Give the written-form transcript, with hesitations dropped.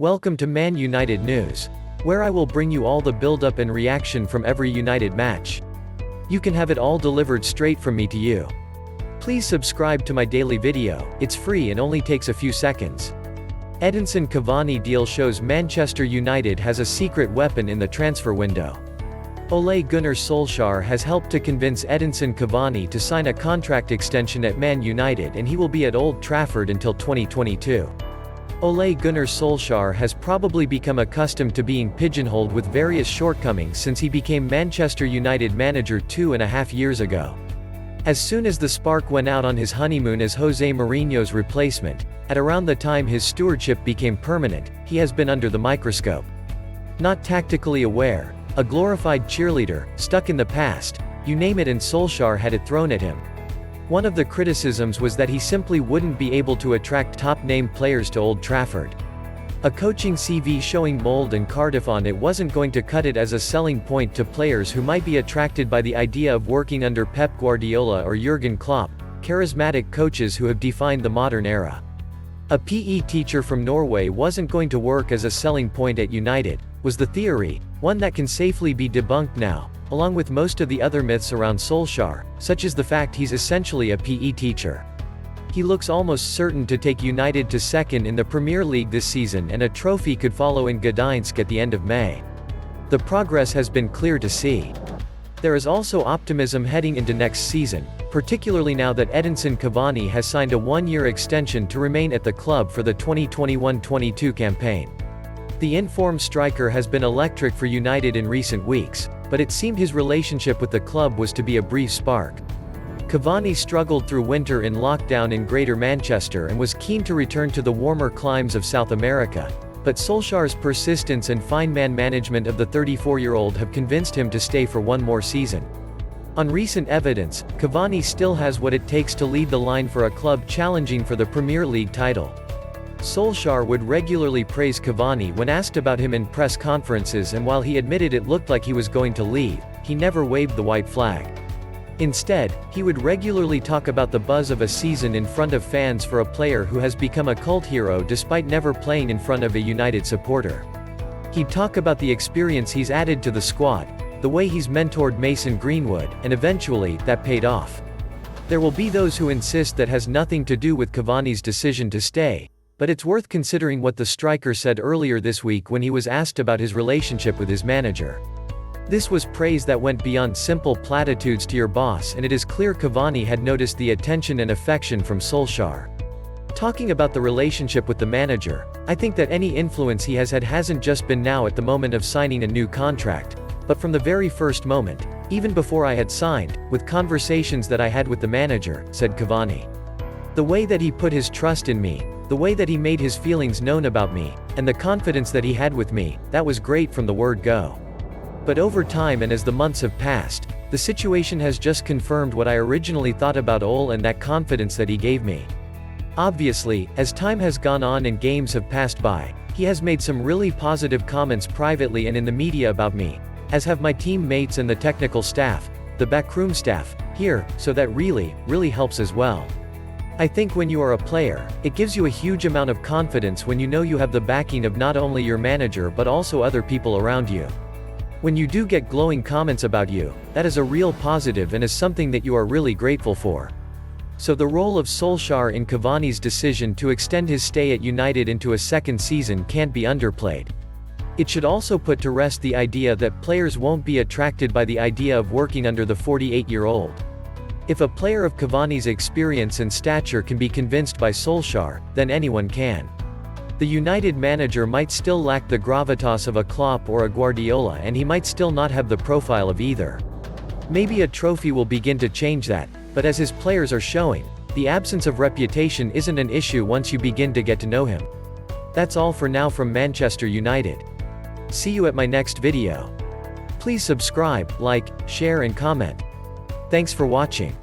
Welcome to Man United News, where I will bring you all the build-up and reaction from every United match. You can have it all delivered straight from me to you. Please subscribe to my daily video, it's free and only takes a few seconds. Edinson Cavani deal shows Manchester United has a secret weapon in the transfer window. Ole Gunnar Solskjaer has helped to convince Edinson Cavani to sign a contract extension at Man United, and he will be at Old Trafford until 2022. Ole Gunnar Solskjaer has probably become accustomed to being pigeonholed with various shortcomings since he became Manchester United manager 2.5 years ago. As soon as the spark went out on his honeymoon as Jose Mourinho's replacement, at around the time his stewardship became permanent, he has been under the microscope. Not tactically aware, a glorified cheerleader, stuck in the past, you name it, and Solskjaer had it thrown at him. One of the criticisms was that he simply wouldn't be able to attract top-name players to Old Trafford. A coaching CV showing Mold and Cardiff on it wasn't going to cut it as a selling point to players who might be attracted by the idea of working under Pep Guardiola or Jurgen Klopp, charismatic coaches who have defined the modern era. A PE teacher from Norway wasn't going to work as a selling point at United, was the theory, one that can safely be debunked now, along with most of the other myths around Solskjaer, such as the fact he's essentially a PE teacher. He looks almost certain to take United to second in the Premier League this season, and a trophy could follow in Gdańsk at the end of May. The progress has been clear to see. There is also optimism heading into next season, particularly now that Edinson Cavani has signed a one-year extension to remain at the club for the 2021-22 campaign. The in-form striker has been electric for United in recent weeks, but it seemed his relationship with the club was to be a brief spark. Cavani struggled through winter in lockdown in Greater Manchester and was keen to return to the warmer climes of South America, but Solskjaer's persistence and fine man management of the 34-year-old have convinced him to stay for one more season. On recent evidence, Cavani still has what it takes to lead the line for a club challenging for the Premier League title. Solskjaer would regularly praise Cavani when asked about him in press conferences, and while he admitted it looked like he was going to leave, he never waved the white flag. Instead, he would regularly talk about the buzz of a season in front of fans for a player who has become a cult hero despite never playing in front of a United supporter. He'd talk about the experience he's added to the squad, the way he's mentored Mason Greenwood, and eventually, that paid off. There will be those who insist that has nothing to do with Cavani's decision to stay, but it's worth considering what the striker said earlier this week when he was asked about his relationship with his manager. This was praise that went beyond simple platitudes to your boss, and it is clear Cavani had noticed the attention and affection from Solskjaer. Talking about the relationship with the manager, I think that any influence he has had hasn't just been now at the moment of signing a new contract, but from the very first moment, even before I had signed, with conversations that I had with the manager, said Cavani. The way that he put his trust in me, the way that he made his feelings known about me, and the confidence that he had with me, that was great from the word go. But over time and as the months have passed, the situation has just confirmed what I originally thought about Ole and that confidence that he gave me. Obviously, as time has gone on and games have passed by, he has made some really positive comments privately and in the media about me, as have my teammates and the technical staff, the backroom staff, here, so that really helps as well. I think when you are a player, it gives you a huge amount of confidence when you know you have the backing of not only your manager but also other people around you. When you do get glowing comments about you, that is a real positive and is something that you are really grateful for. So the role of Solskjaer in Cavani's decision to extend his stay at United into a second season can't be underplayed. It should also put to rest the idea that players won't be attracted by the idea of working under the 48-year-old. If a player of Cavani's experience and stature can be convinced by Solskjaer, then anyone can. The United manager might still lack the gravitas of a Klopp or a Guardiola, and he might still not have the profile of either. Maybe a trophy will begin to change that, but as his players are showing, the absence of reputation isn't an issue once you begin to get to know him. That's all for now from Manchester United. See you at my next video. Please subscribe, like, share and comment. Thanks for watching.